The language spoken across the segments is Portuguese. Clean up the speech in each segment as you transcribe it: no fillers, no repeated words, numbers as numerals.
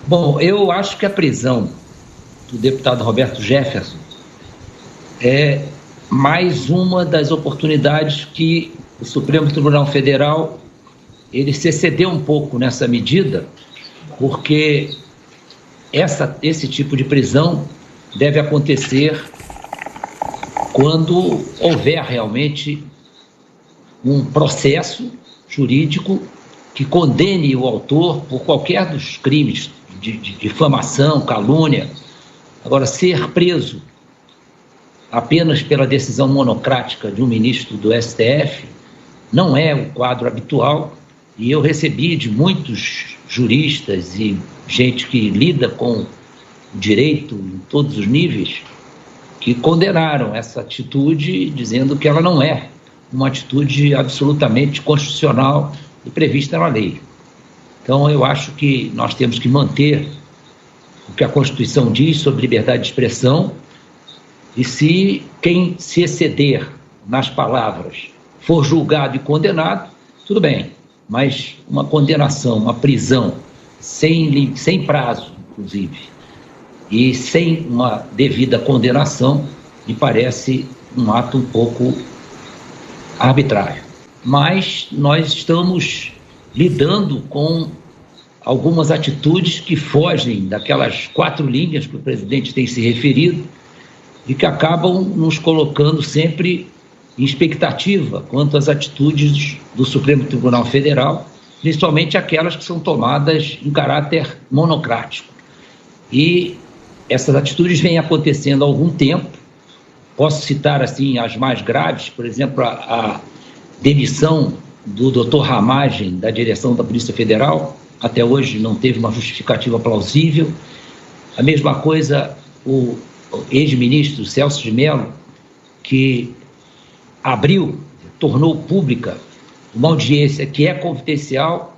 Bom, eu acho que a prisão do deputado Roberto Jefferson é mais uma das oportunidades que o Supremo Tribunal Federal ele se excedeu um pouco nessa medida, porque esse tipo de prisão deve acontecer quando houver realmente um processo jurídico que condene o autor por qualquer dos crimes de difamação, calúnia. Agora, ser preso apenas pela decisão monocrática de um ministro do STF não é o quadro habitual, e eu recebi de muitos juristas e gente que lida com o direito em todos os níveis que condenaram essa atitude, dizendo que ela não é uma atitude absolutamente constitucional e prevista na lei. Então, eu acho que nós temos que manter o que a Constituição diz sobre liberdade de expressão, e se quem se exceder nas palavras for julgado e condenado, tudo bem, mas uma condenação, uma prisão sem prazo, inclusive, e sem uma devida condenação, me parece um ato um pouco arbitrário. Mas nós estamos lidando com algumas atitudes que fogem daquelas 4 linhas que o presidente tem se referido e que acabam nos colocando sempre em expectativa quanto às atitudes do Supremo Tribunal Federal, principalmente aquelas que são tomadas em caráter monocrático. E essas atitudes vêm acontecendo há algum tempo. Posso citar assim as mais graves, por exemplo, a demissão do Dr. Ramagem da direção da Polícia Federal, até hoje não teve uma justificativa plausível. A mesma coisa o ex-ministro Celso de Mello, que tornou pública uma audiência que é confidencial,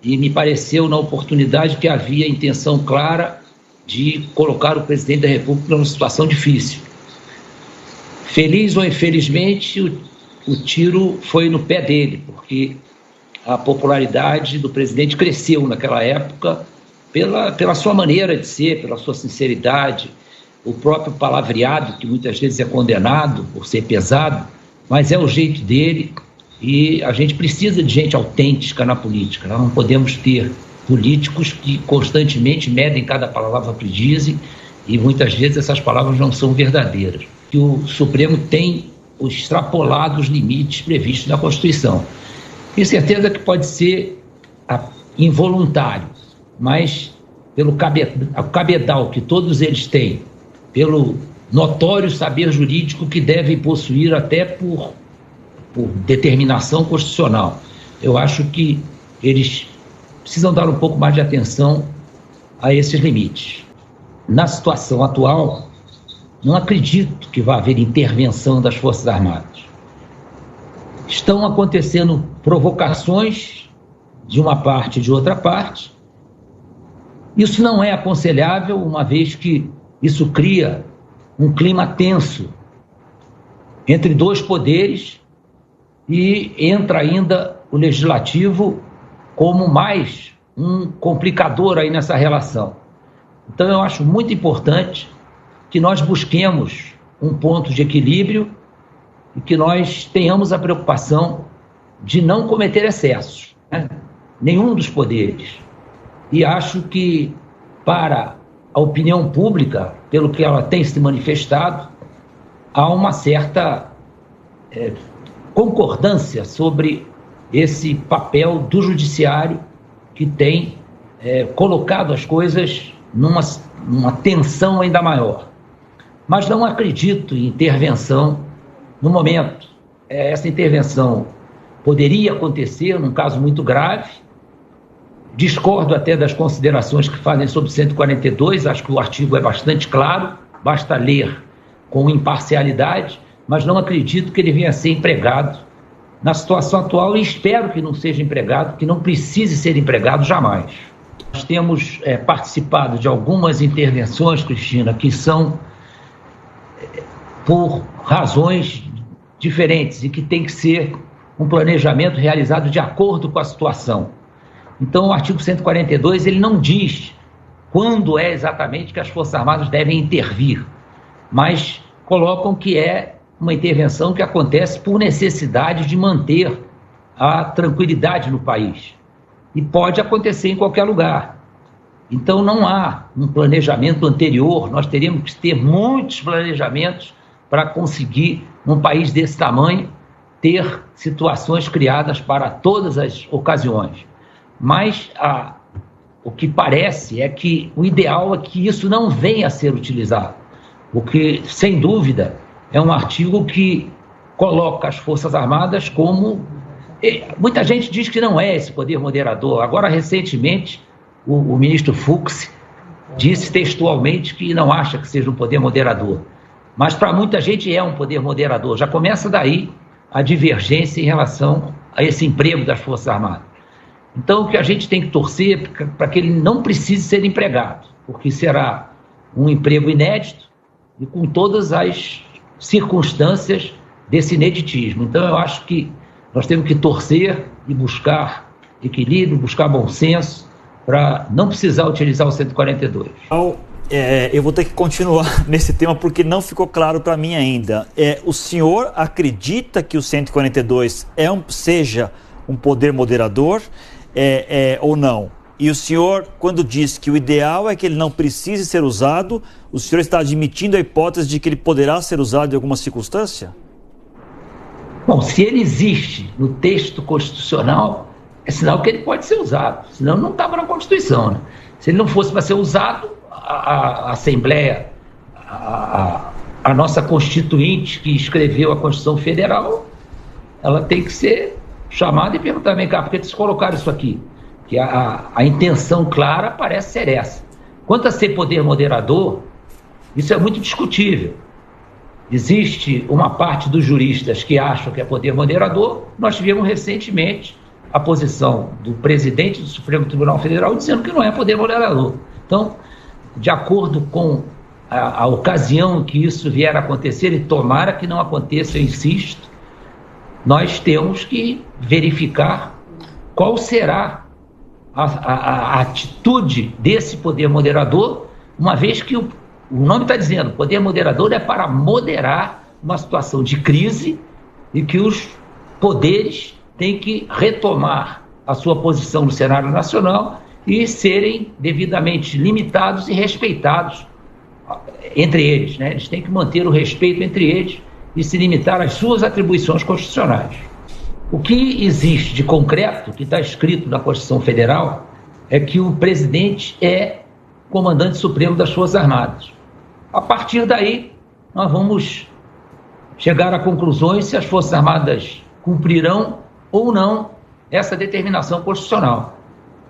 e me pareceu na oportunidade que havia intenção clara de colocar o presidente da República numa situação difícil. Feliz ou infelizmente, o tiro foi no pé dele, porque a popularidade do presidente cresceu naquela época pela sua maneira de ser, pela sua sinceridade, o próprio palavreado, que muitas vezes é condenado por ser pesado, mas é o jeito dele, e a gente precisa de gente autêntica na política. Nós não podemos ter políticos que constantemente medem cada palavra que dizem, e muitas vezes essas palavras não são verdadeiras. Que o Supremo tem extrapolado os limites previstos na Constituição. Tenho certeza que pode ser involuntário, mas pelo cabedal que todos eles têm, pelo notório saber jurídico que devem possuir até por determinação constitucional, eu acho que eles precisam dar um pouco mais de atenção a esses limites. Na situação atual, não acredito que vá haver intervenção das Forças Armadas. Estão acontecendo provocações de uma parte e de outra parte. Isso não é aconselhável, uma vez que isso cria um clima tenso entre 2 poderes, e entra ainda o legislativo como mais um complicador aí nessa relação. Então eu acho muito importante que nós busquemos um ponto de equilíbrio e que nós tenhamos a preocupação de não cometer excessos, né? Nenhum dos poderes. E acho que, para a opinião pública, pelo que ela tem se manifestado, há uma certa concordância sobre esse papel do judiciário, que tem colocado as coisas numa tensão ainda maior. Mas não acredito em intervenção no momento. Essa intervenção poderia acontecer num caso muito grave. Discordo até das considerações que fazem sobre 142, acho que o artigo é bastante claro, basta ler com imparcialidade, mas não acredito que ele venha a ser empregado na situação atual, e espero que não seja empregado, que não precise ser empregado jamais. Nós temos participado de algumas intervenções, Cristina, que são por razões diferentes e que tem que ser um planejamento realizado de acordo com a situação. Então, o artigo 142, ele não diz quando é exatamente que as Forças Armadas devem intervir, mas colocam que é uma intervenção que acontece por necessidade de manter a tranquilidade no país. E pode acontecer em qualquer lugar. Então não há um planejamento anterior, nós teríamos que ter muitos planejamentos para conseguir, num país desse tamanho, ter situações criadas para todas as ocasiões. Mas o que parece é que o ideal é que isso não venha a ser utilizado, porque, sem dúvida, é um artigo que coloca as Forças Armadas como... Muita gente diz que não é esse poder moderador. Agora, recentemente, o ministro Fux disse textualmente que não acha que seja um poder moderador. Mas, para muita gente, é um poder moderador. Já começa daí a divergência em relação a esse emprego das Forças Armadas. Então, o que a gente tem que torcer para que ele não precise ser empregado, porque será um emprego inédito e com todas as circunstâncias desse ineditismo. Então, eu acho que nós temos que torcer e buscar equilíbrio, buscar bom senso, para não precisar utilizar o 142. Então, eu vou ter que continuar nesse tema porque não ficou claro para mim ainda. O senhor acredita que o 142 seja um poder moderador ou não? E o senhor, quando diz que o ideal é que ele não precise ser usado, o senhor está admitindo a hipótese de que ele poderá ser usado em alguma circunstância? Bom, se ele existe no texto constitucional, é sinal que ele pode ser usado, senão não estava na Constituição, né? Se ele não fosse para ser usado, a Assembleia, a nossa Constituinte que escreveu a Constituição Federal, ela tem que ser chamada e perguntar, vem cá, por que eles colocaram isso aqui? Que a intenção clara parece ser essa. Quanto a ser poder moderador, isso é muito discutível. Existe uma parte dos juristas que acham que é poder moderador. Nós tivemos recentemente a posição do presidente do Supremo Tribunal Federal dizendo que não é poder moderador. Então, de acordo com a ocasião em que isso vier a acontecer, e tomara que não aconteça, eu insisto, nós temos que verificar qual será a atitude desse poder moderador, uma vez que o nome está dizendo, poder moderador é para moderar uma situação de crise e que os poderes têm que retomar a sua posição no cenário nacional e serem devidamente limitados e respeitados entre eles, né? Eles têm que manter o respeito entre eles e se limitar às suas atribuições constitucionais. O que existe de concreto, que está escrito na Constituição Federal, é que o presidente é comandante supremo das Forças Armadas. A partir daí, nós vamos chegar a conclusões se as Forças Armadas cumprirão ou não essa determinação constitucional.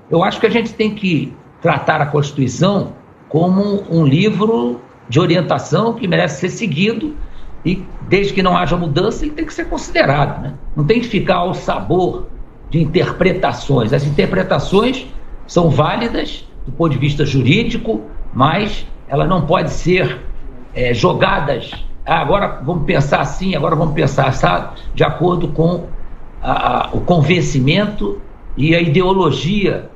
Eu acho que a gente tem que tratar a Constituição como um livro de orientação que merece ser seguido e, desde que não haja mudança, ele tem que ser considerado, né? Não tem que ficar ao sabor de interpretações. As interpretações são válidas do ponto de vista jurídico, mas ela não pode ser jogadas, agora vamos pensar assim, agora vamos pensar assado, de acordo com o convencimento e a ideologia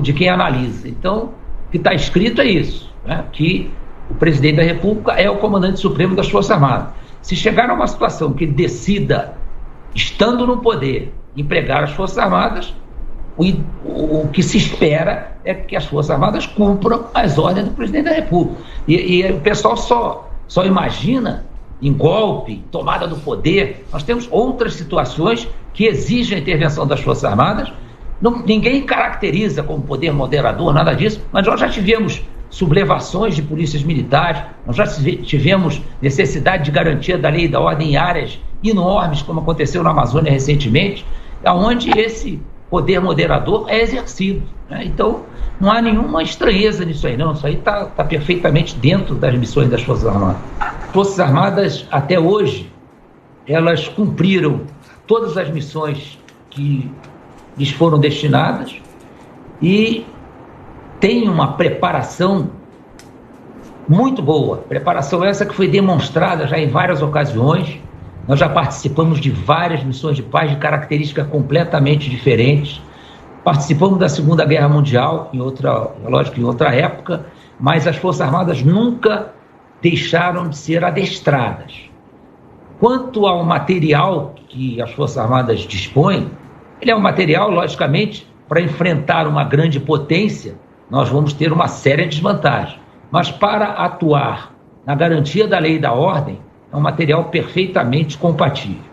de quem analisa. Então, o que está escrito é isso, né? Que o presidente da República é o comandante supremo das Forças Armadas. Se chegar a uma situação que ele decida, estando no poder, empregar as Forças Armadas, o que se espera é que as Forças Armadas cumpram as ordens do presidente da República. E o pessoal só imagina em golpe, tomada do poder. Nós temos outras situações que exigem a intervenção das Forças Armadas. Ninguém caracteriza como poder moderador, nada disso, mas nós já tivemos sublevações de polícias militares, nós já tivemos necessidade de garantia da lei e da ordem em áreas enormes, como aconteceu na Amazônia recentemente, onde esse poder moderador é exercido, né? Então, não há nenhuma estranheza nisso aí, não. Isso aí está perfeitamente dentro das missões das Forças Armadas. As Forças Armadas, até hoje, elas cumpriram todas as missões que lhes foram destinadas e têm uma preparação muito boa. Preparação essa que foi demonstrada já em várias ocasiões. Nós já participamos de várias missões de paz de características completamente diferentes. Participamos da Segunda Guerra Mundial, em outra época, mas as Forças Armadas nunca deixaram de ser adestradas. Quanto ao material que as Forças Armadas dispõem, ele é um material, logicamente, para enfrentar uma grande potência, nós vamos ter uma séria desvantagem. Mas para atuar na garantia da lei e da ordem, é um material perfeitamente compatível.